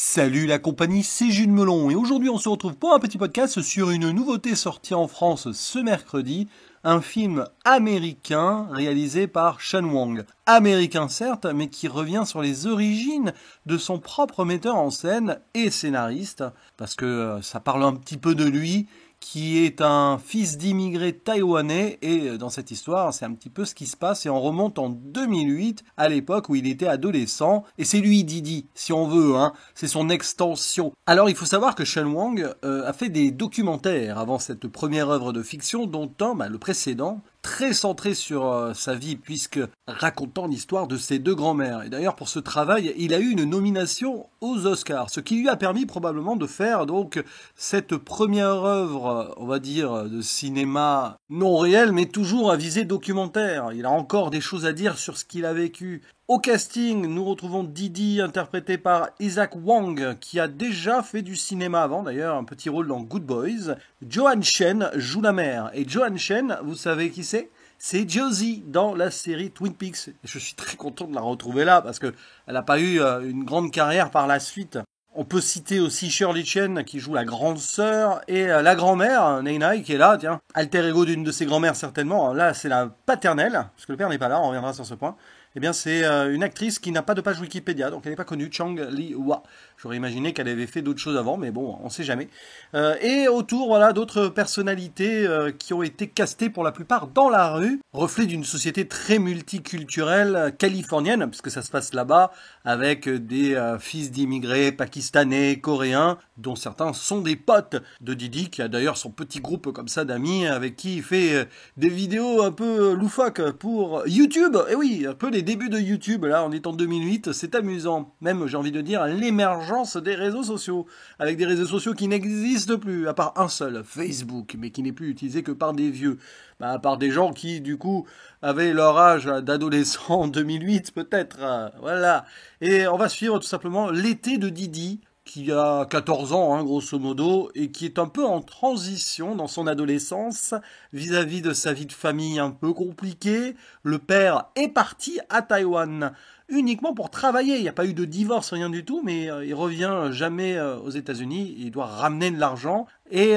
Salut la compagnie, c'est Jules Melon et aujourd'hui on se retrouve pour un petit podcast sur une nouveauté sortie en France ce mercredi, un film américain réalisé par Sean Wang. Américain certes, mais qui revient sur les origines de son propre metteur en scène et scénariste, parce que ça parle un petit peu de lui, qui est un fils d'immigrés taïwanais, et dans cette histoire, c'est un petit peu ce qui se passe, et on remonte en 2008, à l'époque où il était adolescent, et c'est lui Didi, si on veut, hein, c'est son extension. Alors il faut savoir que Sean Wang a fait des documentaires avant cette première œuvre de fiction, dont un, le précédent, très centré sur sa vie, puisque racontant l'histoire de ses deux grands-mères. Et d'ailleurs, pour ce travail, il a eu une nomination aux Oscars, ce qui lui a permis probablement de faire donc cette première œuvre, on va dire, de cinéma non réel, mais toujours à visée documentaire. Il a encore des choses à dire sur ce qu'il a vécu. Au casting, nous retrouvons Didi, interprété par Isaac Wang, qui a déjà fait du cinéma avant, d'ailleurs, un petit rôle dans Good Boys. Joan Chen joue la mère. Et Joan Chen, vous savez qui c'est ? C'est Josie dans la série Twin Peaks. Et je suis très content de la retrouver là, parce qu'elle n'a pas eu une grande carrière par la suite. On peut citer aussi Shirley Chen, qui joue la grande sœur, et la grand-mère, Nai Nai, qui est là, tiens, alter ego d'une de ses grand-mères certainement. Là, c'est la paternelle, parce que le père n'est pas là, on reviendra sur ce point. Eh bien, c'est une actrice qui n'a pas de page Wikipédia, donc elle n'est pas connue, Chang Li-hwa. J'aurais imaginé qu'elle avait fait d'autres choses avant, mais bon, on ne sait jamais. Et autour, voilà, d'autres personnalités qui ont été castées pour la plupart dans la rue, reflet d'une société très multiculturelle californienne, puisque ça se passe là-bas, avec des fils d'immigrés pakistanais, coréens, dont certains sont des potes de Didi, qui a d'ailleurs son petit groupe comme ça d'amis, avec qui il fait des vidéos un peu loufoques pour YouTube. Et oui, un peu les débuts de YouTube, là, on est en 2008, c'est amusant. Même, j'ai envie de dire, l'émergence des réseaux sociaux, avec des réseaux sociaux qui n'existent plus, à part un seul, Facebook, mais qui n'est plus utilisé que par des vieux. À part des gens qui, du coup, avaient leur âge d'adolescent en 2008, peut-être. Voilà. Et on va suivre tout simplement l'été de Didi, qui a 14 ans, hein, grosso modo, et qui est un peu en transition dans son adolescence vis-à-vis de sa vie de famille un peu compliquée. Le père est parti à Taïwan uniquement pour travailler. Il n'y a pas eu de divorce, rien du tout, mais il revient jamais aux États-Unis. Il doit ramener de l'argent. Et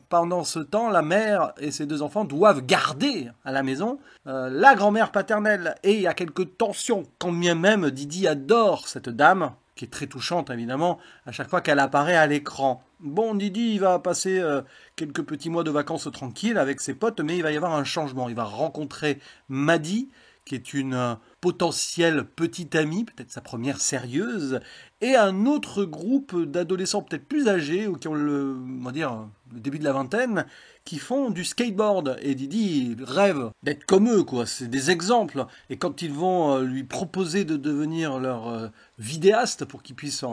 pendant ce temps, la mère et ses deux enfants doivent garder à la maison la grand-mère paternelle. Et il y a quelques tensions, quand bien même Didi adore cette dame, qui est très touchante évidemment, à chaque fois qu'elle apparaît à l'écran. Bon, Didi, il va passer quelques petits mois de vacances tranquilles avec ses potes, mais il va y avoir un changement. Il va rencontrer Maddie, qui est une potentielle petite amie, peut-être sa première sérieuse, et un autre groupe d'adolescents peut-être plus âgés, ou qui ont le début de la vingtaine, qui font du skateboard. Et Didi rêve d'être comme eux, quoi. C'est des exemples. Et quand ils vont lui proposer de devenir leur vidéaste pour qu'il puisse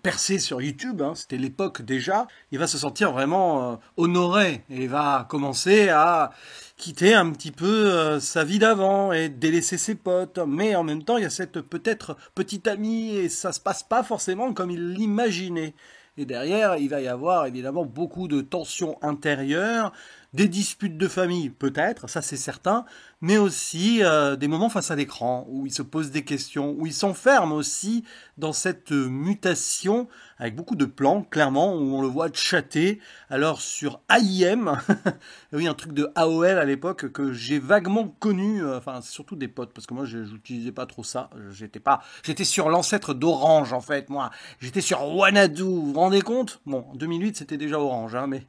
percer sur YouTube, hein, c'était l'époque déjà, il va se sentir vraiment honoré et va commencer à quitter un petit peu sa vie d'avant et délaisser ses potes. Mais en même temps, il y a cette peut-être petite amie et ça se passe pas forcément comme il l'imaginait. Et derrière, il va y avoir évidemment beaucoup de tensions intérieures, des disputes de famille peut-être, ça c'est certain, mais aussi des moments face à l'écran où il se pose des questions, où il s'enferme aussi dans cette mutation avec beaucoup de plans, clairement, où on le voit chatter. Alors sur AIM, oui, un truc de AOL à l'époque que j'ai vaguement connu, enfin c'est surtout des potes, parce que moi je n'utilisais pas trop ça, j'étais sur l'ancêtre d'Orange en fait, moi, j'étais sur Wanadu, vous vous rendez compte? Bon, en 2008 c'était déjà Orange, hein, mais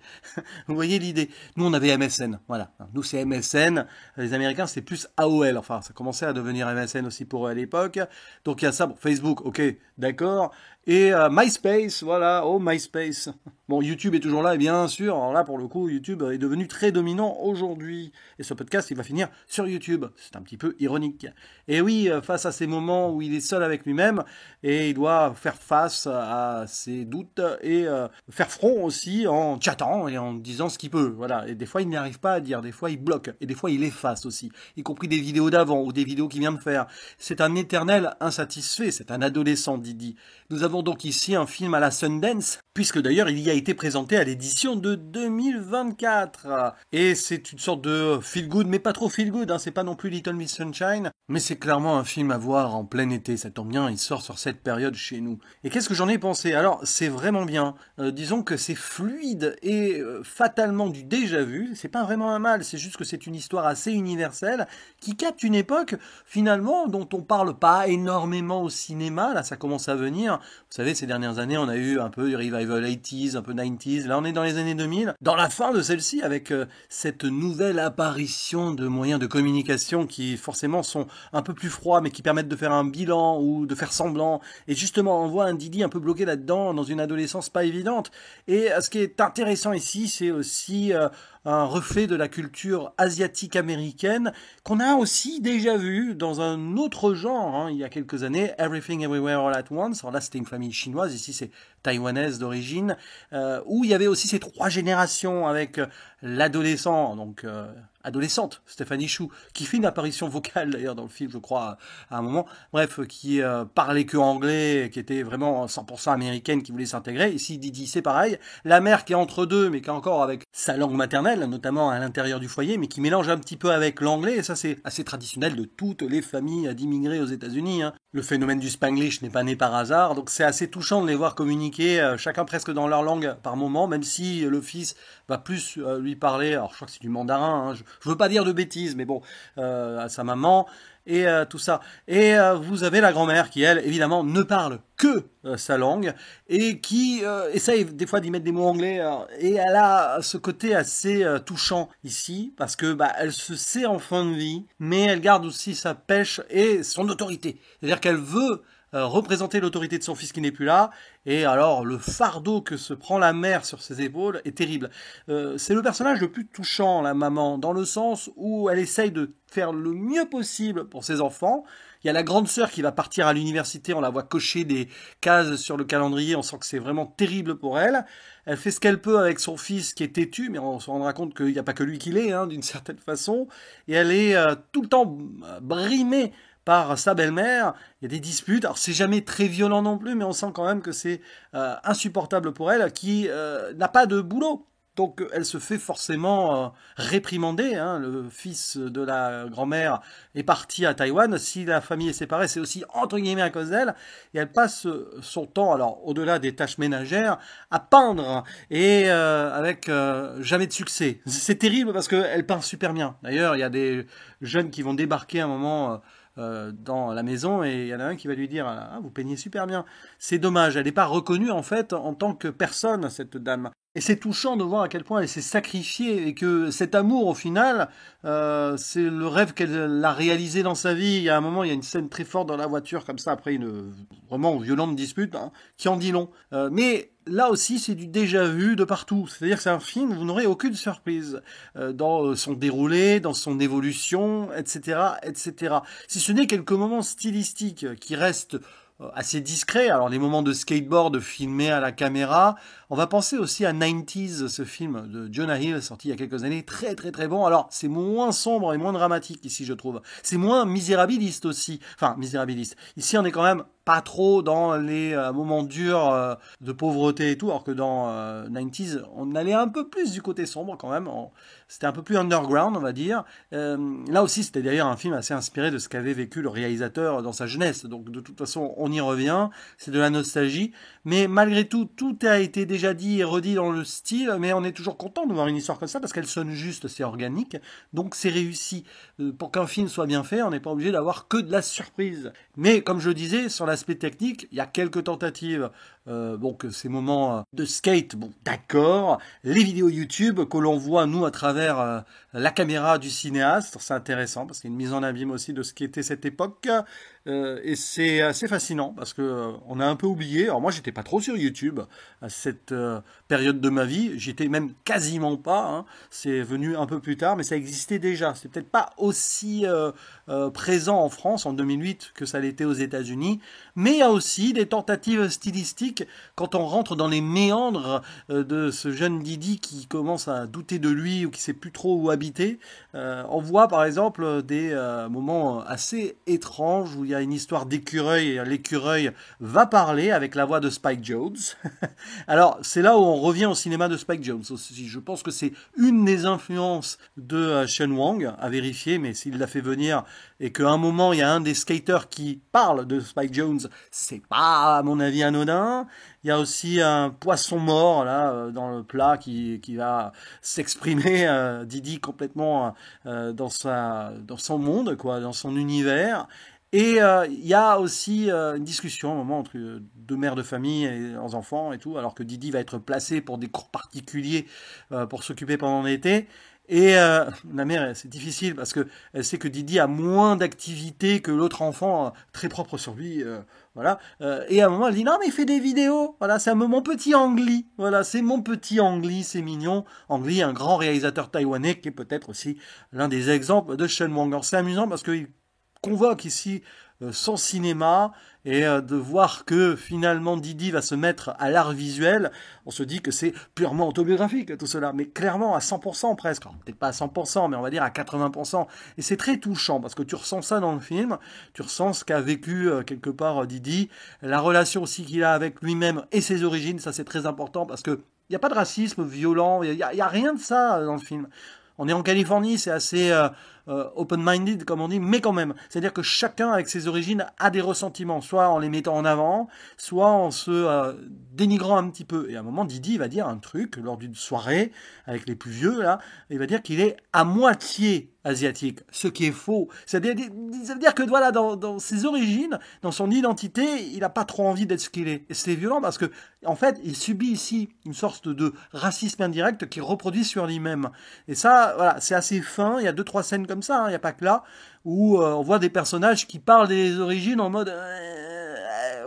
vous voyez l'idée. Nous on avait MSN, voilà, nous c'est MSN, les Américains c'est plus AOL, enfin ça commençait à devenir MSN aussi pour eux à l'époque, donc il y a ça, bon, Facebook, ok, d'accord, et MySpace, voilà, oh MySpace. Bon, YouTube est toujours là, et bien sûr, alors là pour le coup, YouTube est devenu très dominant aujourd'hui. Et ce podcast, il va finir sur YouTube. C'est un petit peu ironique. Et oui, face à ces moments où il est seul avec lui-même, et il doit faire face à ses doutes, et faire front aussi en chattant et en disant ce qu'il peut. Voilà, et Des fois, il n'y arrive pas à dire, des fois, il bloque, et des fois, il efface aussi, y compris des vidéos d'avant ou des vidéos qu'il vient de faire. C'est un éternel insatisfait, c'est un adolescent, Didi. Nous avons donc ici un film à la Sundance, puisque d'ailleurs, il y a été présenté à l'édition de 2024. Et c'est une sorte de feel-good, mais pas trop feel-good, hein, c'est pas non plus Little Miss Sunshine, mais c'est clairement un film à voir en plein été, ça tombe bien, il sort sur cette période chez nous. Et qu'est-ce que j'en ai pensé? Alors, c'est vraiment bien. Disons que c'est fluide et fatalement du déjà-vu. C'est pas vraiment un mal, c'est juste que c'est une histoire assez universelle qui capte une époque, finalement, dont on parle pas énormément au cinéma. Là, ça commence à venir. Vous savez, ces dernières années, on a eu un peu du revival 80s, un peu 90s. Là, on est dans les années 2000. Dans la fin de celle-ci, avec cette nouvelle apparition de moyens de communication qui, forcément, sont un peu plus froids, mais qui permettent de faire un bilan ou de faire semblant. Et justement, on voit un Didi un peu bloqué là-dedans, dans une adolescence pas évidente. Et ce qui est intéressant ici, c'est aussi un reflet de la culture asiatique américaine qu'on a aussi déjà vu dans un autre genre, hein, il y a quelques années, Everything Everywhere All at Once. Alors là, c'était une famille chinoise, ici c'est taïwanaise d'origine, où il y avait aussi ces trois générations avec l'adolescent, donc adolescente, Stéphanie Chou, qui fait une apparition vocale d'ailleurs dans le film, je crois, à un moment, bref, qui parlait que anglais, qui était vraiment 100% américaine, qui voulait s'intégrer. Ici, Didi, c'est pareil. La mère qui est entre deux, mais qui est encore avec sa langue maternelle, notamment à l'intérieur du foyer, mais qui mélange un petit peu avec l'anglais, et ça c'est assez traditionnel de toutes les familles d'immigrés aux États-Unis, hein. Le phénomène du Spanglish n'est pas né par hasard, donc c'est assez touchant de les voir communiquer, chacun presque dans leur langue par moment, même si le fils va plus lui parler, alors je crois que c'est du mandarin, hein, je veux pas dire de bêtises, mais bon, à sa maman, et tout ça. Et vous avez la grand-mère qui, elle, évidemment, ne parle que sa langue, et qui essaye des fois d'y mettre des mots anglais, et elle a ce côté assez touchant ici, parce que elle se sait en fin de vie, mais elle garde aussi sa pêche et son autorité. C'est-à-dire qu'elle veut représenter l'autorité de son fils qui n'est plus là, et alors le fardeau que se prend la mère sur ses épaules est terrible. C'est le personnage le plus touchant, la maman, dans le sens où elle essaye de faire le mieux possible pour ses enfants. Il y a la grande sœur qui va partir à l'université, on la voit cocher des cases sur le calendrier, on sent que c'est vraiment terrible pour elle. Elle fait ce qu'elle peut avec son fils qui est têtu, mais on se rendra compte qu'il n'y a pas que lui qui l'est, hein, d'une certaine façon. Et elle est tout le temps brimée par sa belle-mère, il y a des disputes, alors c'est jamais très violent non plus, mais on sent quand même que c'est insupportable pour elle, qui n'a pas de boulot. Donc elle se fait forcément réprimander, hein. Le fils de la grand-mère est parti à Taïwan, si la famille est séparée, c'est aussi entre guillemets à cause d'elle, et elle passe son temps, alors au-delà des tâches ménagères, à peindre, et avec jamais de succès. C'est terrible parce qu'elle peint super bien. D'ailleurs, il y a des jeunes qui vont débarquer à un moment dans la maison, et il y en a un qui va lui dire ah, vous peignez super bien. C'est dommage, elle n'est pas reconnue en fait en tant que personne, cette dame. Et c'est touchant de voir à quel point elle s'est sacrifiée, et que cet amour au final c'est le rêve qu'elle a réalisé dans sa vie. Il y a un moment, il y a une scène très forte dans la voiture comme ça, après une vraiment violente dispute, hein, qui en dit long, mais là aussi, c'est du déjà-vu de partout. C'est-à-dire que c'est un film où vous n'aurez aucune surprise dans son déroulé, dans son évolution, etc., etc. Si ce n'est quelques moments stylistiques qui restent assez discrets. Alors les moments de skateboard filmés à la caméra. On va penser aussi à 90s, ce film de Jonah Hill, sorti il y a quelques années, très très très bon. Alors c'est moins sombre et moins dramatique ici, je trouve. C'est moins misérabiliste aussi. Enfin, misérabiliste. Ici, on est quand même pas trop dans les moments durs de pauvreté et tout, alors que dans 90s, on allait un peu plus du côté sombre quand même. C'était un peu plus underground, on va dire. Là aussi, c'était d'ailleurs un film assez inspiré de ce qu'avait vécu le réalisateur dans sa jeunesse. Donc de toute façon, on y revient. C'est de la nostalgie. Mais malgré tout, tout a été déjà dit et redit dans le style, mais on est toujours content de voir une histoire comme ça, parce qu'elle sonne juste, c'est organique. Donc c'est réussi. Pour qu'un film soit bien fait, on n'est pas obligé d'avoir que de la surprise. Mais comme je le disais, sur l'aspect technique, il y a quelques tentatives. Donc ces moments de skate, bon d'accord, les vidéos YouTube que l'on voit nous à travers la caméra du cinéaste, c'est intéressant parce qu'il y a une mise en abîme aussi de ce qu'était cette époque. Et c'est assez fascinant parce que on a un peu oublié. Alors moi, j'étais pas trop sur YouTube à cette période de ma vie. J'étais même quasiment pas. Hein. C'est venu un peu plus tard, mais ça existait déjà. C'est peut-être pas aussi présent en France en 2008 que ça l'était aux États-Unis, mais il y a aussi des tentatives stylistiques quand on rentre dans les méandres de ce jeune Didi qui commence à douter de lui ou qui sait plus trop où habiter. On voit par exemple des moments assez étranges où il y a une histoire d'écureuil et l'écureuil va parler avec la voix de Spike Jonze. Alors c'est là où on revient au cinéma de Spike Jonze aussi. Je pense que c'est une des influences de Sean Wang à vérifier, mais s'il l'a fait venir et qu'à un moment il y a un des skaters qui parle de Spike Jonze, c'est pas à mon avis anodin. Il y a aussi un poisson mort là dans le plat qui va s'exprimer Didi complètement dans son monde quoi, dans son univers. Et il y a aussi une discussion au moment entre deux mères de famille et leurs enfants et tout, alors que Didi va être placé pour des cours particuliers pour s'occuper pendant l'été. Et la mère, c'est difficile parce que elle sait que Didi a moins d'activité que l'autre enfant, très propre sur lui, voilà. Et à un moment, elle dit non mais il fait des vidéos, voilà, c'est mon petit Angli, voilà, c'est mon petit Angli, c'est mignon. Angli, un grand réalisateur taïwanais qui est peut-être aussi l'un des exemples de Shen Wang. Alors c'est amusant parce qu'il convoque ici son cinéma et de voir que finalement Didi va se mettre à l'art visuel, on se dit que c'est purement autobiographique tout cela, mais clairement à 100% presque, peut-être pas à 100%, mais on va dire à 80%, et c'est très touchant parce que tu ressens ça dans le film, tu ressens ce qu'a vécu quelque part Didi, la relation aussi qu'il a avec lui-même et ses origines, ça c'est très important parce que il n'y a pas de racisme violent, il y a rien de ça dans le film. On est en Californie, c'est assez open-minded, comme on dit, mais quand même. C'est-à-dire que chacun, avec ses origines, a des ressentiments, soit en les mettant en avant, soit en se dénigrant un petit peu. Et à un moment, Didi va dire un truc, lors d'une soirée, avec les plus vieux, là, il va dire qu'il est à moitié asiatique, ce qui est faux. Ça veut dire que voilà, dans ses origines, dans son identité, il n'a pas trop envie d'être ce qu'il est. Et c'est violent parce que, en fait, il subit ici une sorte de racisme indirect qui reproduit sur lui-même. Et ça, voilà, c'est assez fin. Il y a 2-3 scènes comme ça, hein, il n'y a pas que là, où on voit des personnages qui parlent des origines en mode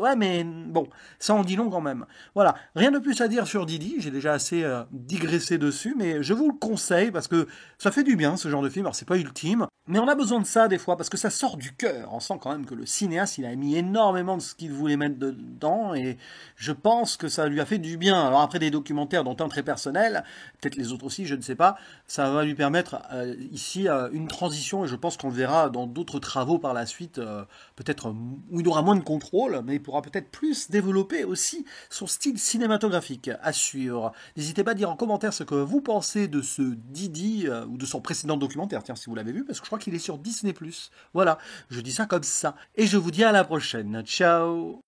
ouais mais bon, ça en dit long quand même. Voilà, rien de plus à dire sur Didi, j'ai déjà assez digressé dessus, mais je vous le conseille parce que ça fait du bien ce genre de film. Alors c'est pas ultime, mais on a besoin de ça des fois parce que ça sort du cœur. On sent quand même que le cinéaste il a mis énormément de ce qu'il voulait mettre dedans et je pense que ça lui a fait du bien. Alors après des documentaires dont un très personnel, peut-être les autres aussi, je ne sais pas, ça va lui permettre ici une transition et je pense qu'on le verra dans d'autres travaux par la suite, peut-être où il aura moins de contrôle, mais il pourra peut-être plus développer aussi son style cinématographique à suivre. N'hésitez pas à dire en commentaire ce que vous pensez de ce Didi ou de son précédent documentaire, tiens si vous l'avez vu, parce que je crois qu'il est sur Disney+. Voilà, je dis ça comme ça. Et je vous dis à la prochaine. Ciao.